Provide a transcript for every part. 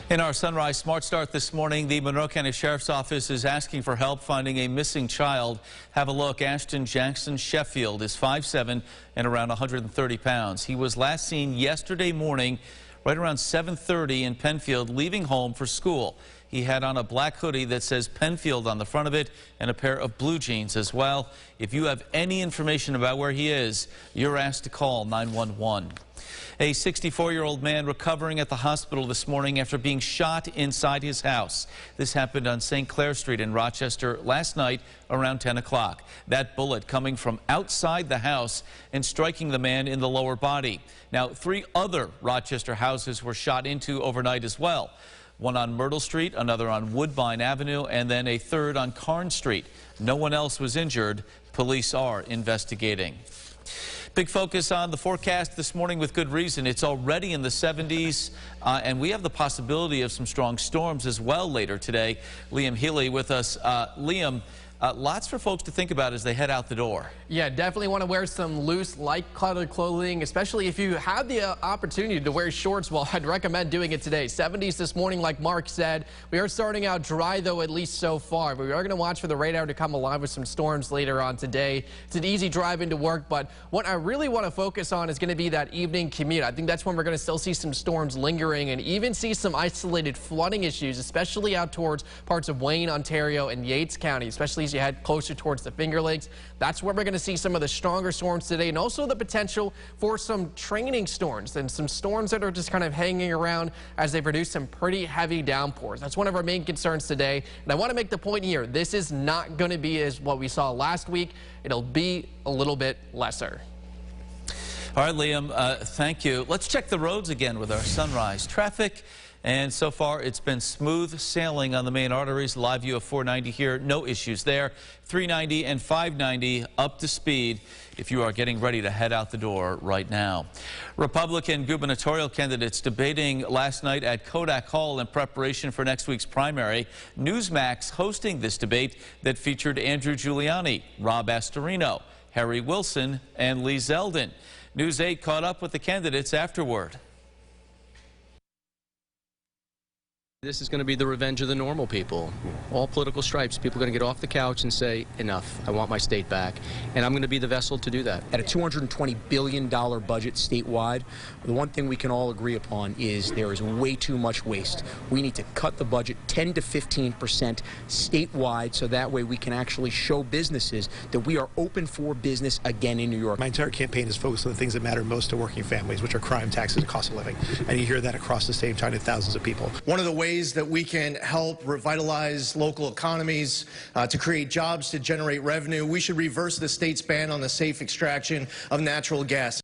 In our Sunrise Smart Start this morning, the Monroe County Sheriff's Office is asking for help finding a missing child. Have a look. Ashton Jackson Sheffield is 5'7" and around 130 pounds. He was last seen yesterday morning right around 7:30 in Penfield, leaving home for school. He had on a black hoodie that says Penfield on the front of it and a pair of blue jeans as well. If you have any information about where he is, you're asked to call 911. A 64-year-old man recovering at the hospital this morning after being shot inside his house. This happened on St. Clair Street in Rochester last night around 10 o'clock. That bullet coming from outside the house and striking the man in the lower body. Now, 3 other Rochester houses were shot into overnight as well. One on Myrtle Street, another on Woodbine Avenue, and then a third on Carn Street. No one else was injured. Police are investigating. Big focus on the forecast this morning with good reason. It's already in the 70s, and we have the possibility of some strong storms as well later today. Liam Healy with us. Liam, lots for folks to think about as they head out the door. Yeah, definitely want to wear some loose, light-colored clothing, especially if you have the opportunity to wear shorts. Well, I'd recommend doing it today. 70s this morning, like Mark said. We are starting out dry, though, at least so far. But we are going to watch for the radar to come alive with some storms later on today. It's an easy drive into work, but what I really want to focus on is going to be that evening commute. I think that's when we're going to still see some storms lingering and even see some isolated flooding issues, especially out towards parts of Wayne, Ontario, and Yates County, especially as you head closer towards the Finger Lakes. That's where we're going to see some of the stronger storms today, and also the potential for some training storms and some storms that are just kind of hanging around as they produce some pretty heavy downpours. That's one of our main concerns today. And I want to make the point here, this is not going to be as what we saw last week. It'll be a little bit lesser. All right, Liam, thank you. Let's check the roads again with our Sunrise traffic. And so far, it's been smooth sailing on the main arteries. Live view of 490 here. No issues there. 390 and 590 up to speed if you are getting ready to head out the door right now. Republican gubernatorial candidates debating last night at Kodak Hall in preparation for next week's primary. Newsmax hosting this debate that featured Andrew Giuliani, Rob Astorino, Harry Wilson, and Lee Zeldin. News 8 caught up with the candidates afterward. This is going to be the revenge of the normal people. All political stripes. People are going to get off the couch and say, enough, I want my state back. And I'm going to be the vessel to do that. At a $220 billion budget statewide, the one thing we can all agree upon is there is way too much waste. We need to cut the budget 10 to 15% statewide so that way we can actually show businesses that we are open for business again in New York. My entire campaign is focused on the things that matter most to working families, which are crime, taxes, and cost of living. And you hear that across the state, talking to thousands of people. One of the ways that we can help revitalize local economies, to create jobs, to generate revenue, we should reverse the state's ban on the safe extraction of natural gas.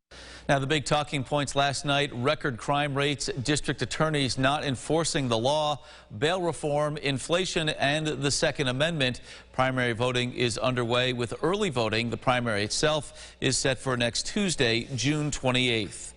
Now, the big talking points last night: record crime rates, district attorneys not enforcing the law, bail reform, inflation, and the Second Amendment. Primary voting is underway with early voting. The primary itself is set for next Tuesday, June 28th.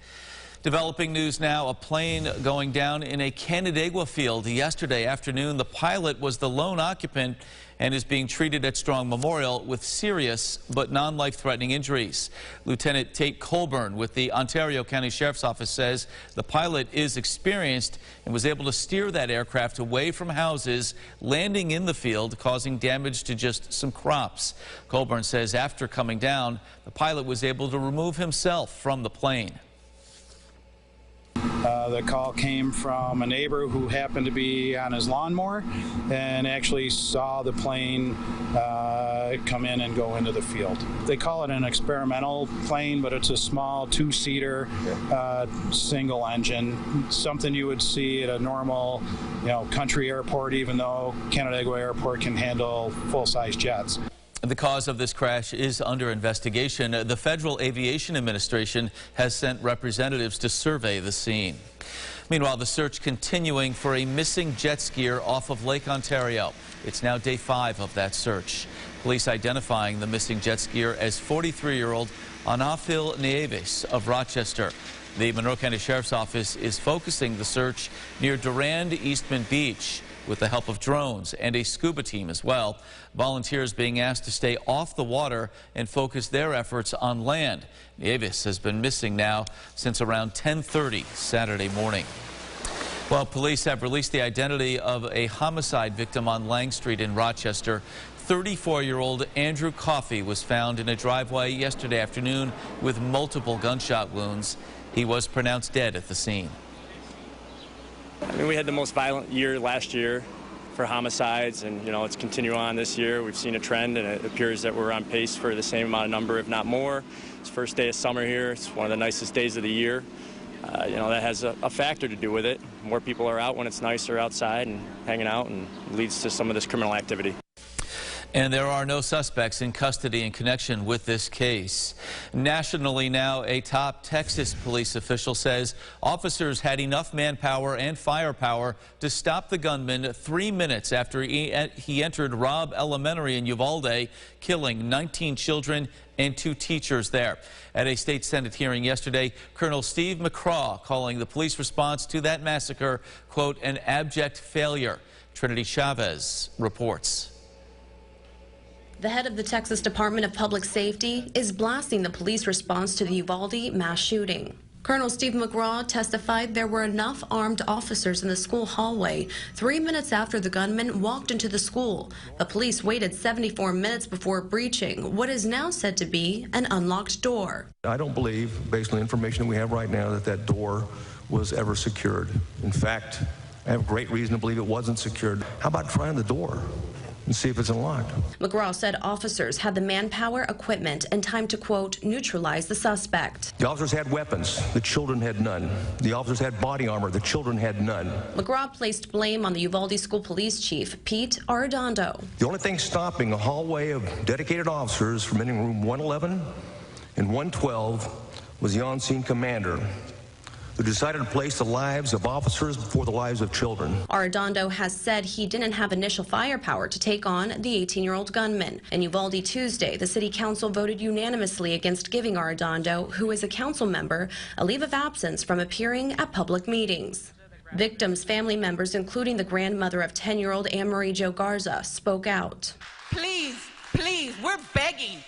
Developing news now, a plane going down in a Canandaigua field yesterday afternoon. The pilot was the lone occupant and is being treated at Strong Memorial with serious but non-life-threatening injuries. Lieutenant Tate Colburn with the Ontario County Sheriff's Office says the pilot is experienced and was able to steer that aircraft away from houses, landing in the field, causing damage to just some crops. Colburn says after coming down, the pilot was able to remove himself from the plane. The call came from a neighbor who happened to be on his lawnmower and actually saw the plane come in and go into the field. They call it an experimental plane, but it's a small two-seater single engine, something you would see at a normal, country airport, even though Canandaigua Airport can handle full-size jets. The cause of this crash is under investigation. The Federal Aviation Administration has sent representatives to survey the scene. Meanwhile, the search continuing for a missing jet skier off of Lake Ontario. It's now day 5 of that search. Police identifying the missing jet skier as 43-year-old Anafil Nieves of Rochester. The Monroe County Sheriff's Office is focusing the search near Durand Eastman Beach with the help of drones and a scuba team as well. Volunteers being asked to stay off the water and focus their efforts on land. Nieves has been missing now since around 10:30 Saturday morning. Well, police have released the identity of a homicide victim on Lang Street in Rochester. 34-year-old Andrew Coffey was found in a driveway yesterday afternoon with multiple gunshot wounds. He was pronounced dead at the scene. I mean, we had the most violent year last year for homicides, and it's continuing on this year. We've seen a trend, and it appears that we're on pace for the same amount of number, if not more. It's first day of summer here. It's one of the nicest days of the year. That has a factor to do with it. More people are out when it's nicer outside and hanging out, and leads to some of this criminal activity. And there are no suspects in custody in connection with this case. Nationally now, a top Texas police official says officers had enough manpower and firepower to stop the gunman 3 minutes after he entered Robb Elementary in Uvalde, killing 19 children and 2 teachers there. At a state Senate hearing yesterday, Colonel Steve McCraw calling the police response to that massacre, quote, an abject failure. Trinity Chavez reports. The head of the Texas Department of Public Safety is blasting the police response to the Uvalde mass shooting. Colonel Steve McCraw testified there were enough armed officers in the school hallway 3 minutes after the gunman walked into the school. The police waited 74 minutes before breaching what is now said to be an unlocked door. I don't believe, based on the information that we have right now, that that door was ever secured. In fact, I have great reason to believe it wasn't secured. How about trying the door and see if it's unlocked? McGraw said officers had the manpower, equipment, and time to, quote, neutralize the suspect. The officers had weapons. The children had none. The officers had body armor. The children had none. McGraw placed blame on the Uvalde School Police Chief, Pete Arredondo. The only thing stopping a hallway of dedicated officers from entering room 111 and 112 was the on-scene commander, who decided to place the lives of officers before the lives of children. Arredondo has said he didn't have initial firepower to take on the 18-year-old gunman. In Uvalde Tuesday, the city council voted unanimously against giving Arredondo, who is a council member, a leave of absence from appearing at public meetings. Victims' family members, including the grandmother of 10-year-old Anne-Marie Jo Garza, spoke out. Please, please, we're begging.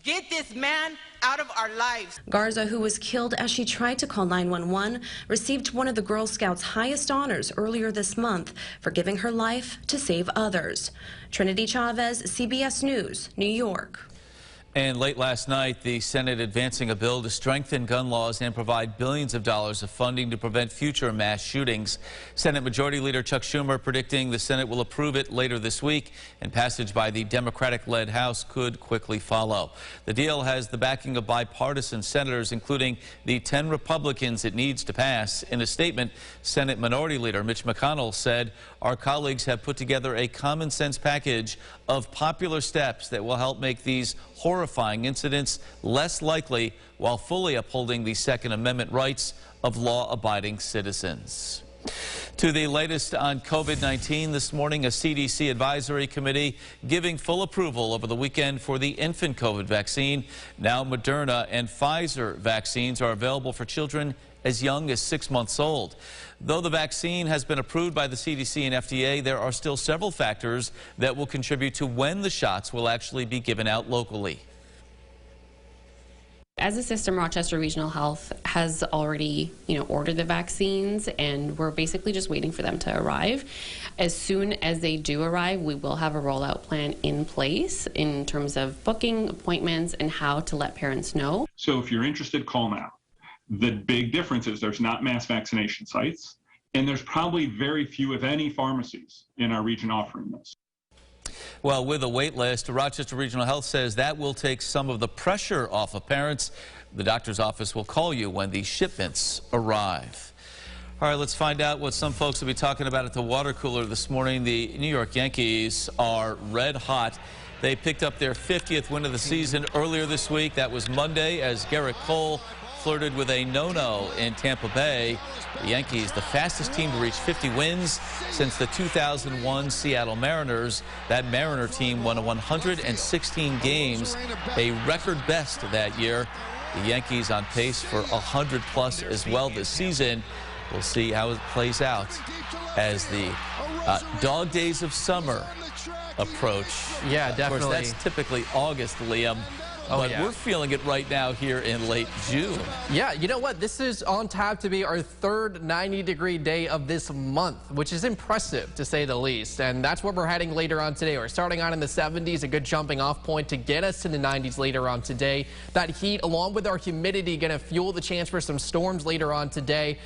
Get this man out of our lives. Garza, who was killed as she tried to call 911, received one of the Girl Scouts' highest honors earlier this month for giving her life to save others. Trinity Chavez, CBS News, New York. And late last night, the Senate advancing a bill to strengthen gun laws and provide billions of dollars of funding to prevent future mass shootings. Senate Majority Leader Chuck Schumer predicting the Senate will approve it later this week, and passage by the Democratic-led House could quickly follow. The deal has the backing of bipartisan senators, including the 10 Republicans it needs to pass. In a statement, Senate Minority Leader Mitch McConnell said, our colleagues have put together a common sense package of popular steps that will help make these horrifying incidents less likely while fully upholding the Second Amendment rights of law-abiding citizens. To the latest on COVID-19 this morning, a CDC advisory committee giving full approval over the weekend for the infant COVID vaccine. Now Moderna and Pfizer vaccines are available for children as young as 6 months old. Though the vaccine has been approved by the CDC and FDA, there are still several factors that will contribute to when the shots will actually be given out locally. As a system, Rochester Regional Health has already, ordered the vaccines, and we're basically just waiting for them to arrive. As soon as they do arrive, we will have a rollout plan in place in terms of booking appointments and how to let parents know. So if you're interested, call now. The big difference is there's not mass vaccination sites, and there's probably very few, if any, pharmacies in our region offering this. Well, with a wait list, Rochester Regional Health says that will take some of the pressure off of parents. The doctor's office will call you when the shipments arrive. All right, let's find out what some folks will be talking about at the water cooler this morning. The New York Yankees are red hot. They picked up their 50th win of the season earlier this week. That was Monday as Garrett Cole flirted with a no-no in Tampa Bay. The Yankees, the fastest team to reach 50 wins since the 2001 Seattle Mariners. That Mariner team won 116 games, a record best that year. The Yankees on pace for 100+ as well this season. We'll see how it plays out as the dog days of summer approach. Yeah, definitely. Of course, that's typically August, Liam. but we're feeling it right now here in late June. Yeah, you know what? This is on tap to be our third 90-degree day of this month, which is impressive to say the least. And that's where we're heading later on today. We're starting out in the 70s, a good jumping off point to get us to the 90s later on today. That heat, along with our humidity, going to fuel the chance for some storms later on today.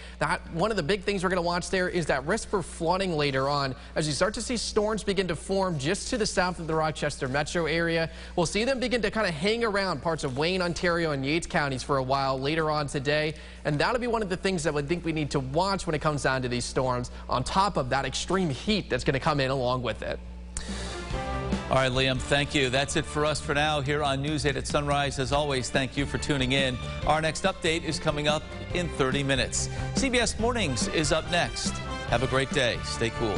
One of the big things we're going to watch there is that risk for flooding later on. As you start to see storms begin to form just to the south of the Rochester metro area, we'll see them begin to kind of hang around parts of Wayne, Ontario, and Yates counties for a while later on today. And that'll be one of the things that I think we need to watch when it comes down to these storms, on top of that extreme heat that's going to come in along with it. All right, Liam, thank you. That's it for us for now here on News 8 at Sunrise. As always, thank you for tuning in. Our next update is coming up in 30 minutes. CBS Mornings is up next. Have a great day. Stay cool.